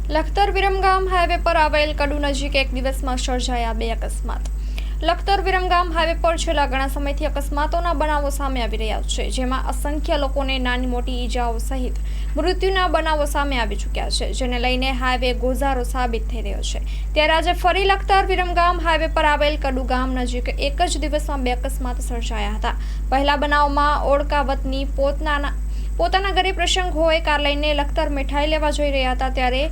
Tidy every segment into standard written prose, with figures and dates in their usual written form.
Lakhtar Viramgam highway પર આવેલ કડુ નજીક એક દિવસમાં સર્જાયા 2 અકસ્માત. લખતર વિરમગામ હાઈવે પર છેલ્લા ઘણા સમયથી અકસ્માતોના બનાવો સામે આવી રહ્યા છે, જેમાં અસંખ્ય લોકોને નાની મોટી ઈજાઓ સહિત મૃત્યુના બનાવો સામે આવી ચૂક્યા છે, જેને લઈને હાઈવે ગોઝારો સાબિત થઈ રહ્યો છે. ત્યારે આજે ફરી લખતર વિરમગામ હાઈવે પર આવેલ કડુ ગામ નજીક એક જ દિવસમાં 2 અકસ્માત સર્જાયા હતા. પહેલા બનાવમાં ઓળકા વતની પોતાના ઘરે પ્રસંગ હોય કાર લઈને લખતર મીઠાઈ લેવા જઈ રહ્યા હતા, ત્યારે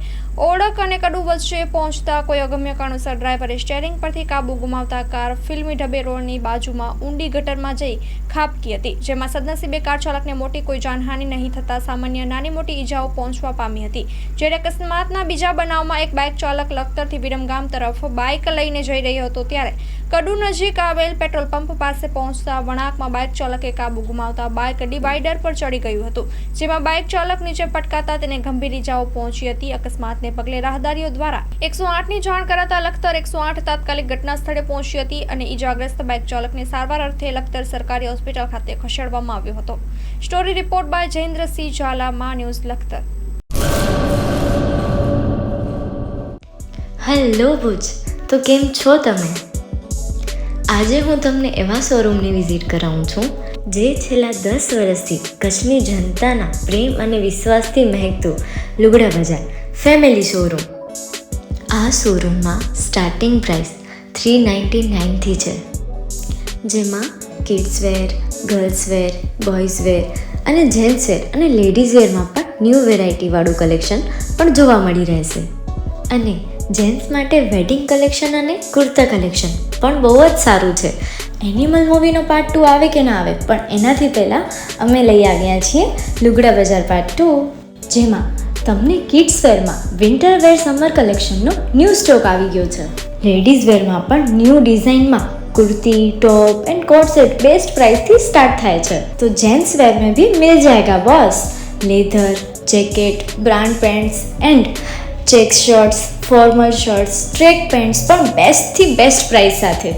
ઓળક અને કડુ વચ્ચે પહોંચતા કોઈ અગમ્ય કારણોસર ડ્રાઈવરે સ્ટીયરિંગ પરથી કાબુ ગુમાવતા કાર ફિલ્મી ઢબે રોડની બાજુમાં ઊંડી ગટરમાં જઈ ખાબકી હતી, જેમાં સદનસીબે કાર ચાલકને મોટી કોઈ જાનહાનિ નહીં થતા સામાન્ય નાની મોટી ઈજાઓ પહોંચવા પામી હતી. જ્યારે અકસ્માતના બીજા બનાવમાં એક બાઇક ચાલક લખતરથી વિરમગામ તરફ બાઇક લઈને જઈ રહ્યો હતો, ત્યારે કડુ નજીક આવેલ પેટ્રોલ પંપ પાસે પહોંચતા વળાંકમાં બાઇક ચાલકે કાબુ ગુમાવતા બાઇક ડિવાઈડર પર ચડી ગયું હતું, જેમાં બાઇક ચાલક નીચે પટકાતા તેને ગંભીર ઈજાઓ પહોંચી હતી. અકસ્માતને પગલે રાહદારીઓ દ્વારા 108ની જાણ કરાતા લખતર 108 તાત્કાલિક ઘટના સ્થળે પહોંચી હતી અને ઈજાગ્રસ્ત બાઇક ચાલકને સારવાર અર્થે લખતર સરકારી હોસ્પિટલ ખાતે ખસેડવામાં આવ્યો હતો. Story report by Jayendrasinh Zala, Maa news, Lakhtar. Hello Bhuj, તો કેમ છો તમે? આજે હું તમને એવા શોરૂમની વિઝિટ કરાવું છું જે છેલ્લા 10 વર્ષથી કચ્છની જનતાના પ્રેમ અને વિશ્વાસથી મહેકતું લુગડા બજાર ફેમિલી શોરૂમ. આ શોરૂમમાં સ્ટાર્ટિંગ પ્રાઇસ 399થી છે, જેમાં kids wear, girls wear, boys wear અને જેન્ટ્સ વેર અને લેડીઝ વેરમાં પણ ન્યૂ વેરાયટીવાળું કલેક્શન પણ જોવા મળી રહેશે. અને જેન્ટ્સ માટે વેડિંગ કલેક્શન અને કુર્તા કલેક્શન પણ બહુ જ સારું છે. એનિમલ મૂવીનો પાર્ટ 2 આવે કે ના આવે, પણ એનાથી પહેલાં અમે લઈ આવ્યા છીએ લુગડા બજાર પાર્ટ 2, જેમાં તમને કિડ્સ વેરમાં વિન્ટર વેર સમર કલેક્શનનો ન્યૂ સ્ટોક આવી ગયો છે. લેડીઝ વેરમાં પણ ન્યૂ ડિઝાઇનમાં kurti, top and coat set best price थी स्टार्ट થાય છે. तो जेंट्स वेयर में भी मिल जाएगा boss. Leather, jacket, brand pants and check shirts, formal shirts, track pants પણ બેસ્ટથી બેસ્ટ પ્રાઇસ સાથે.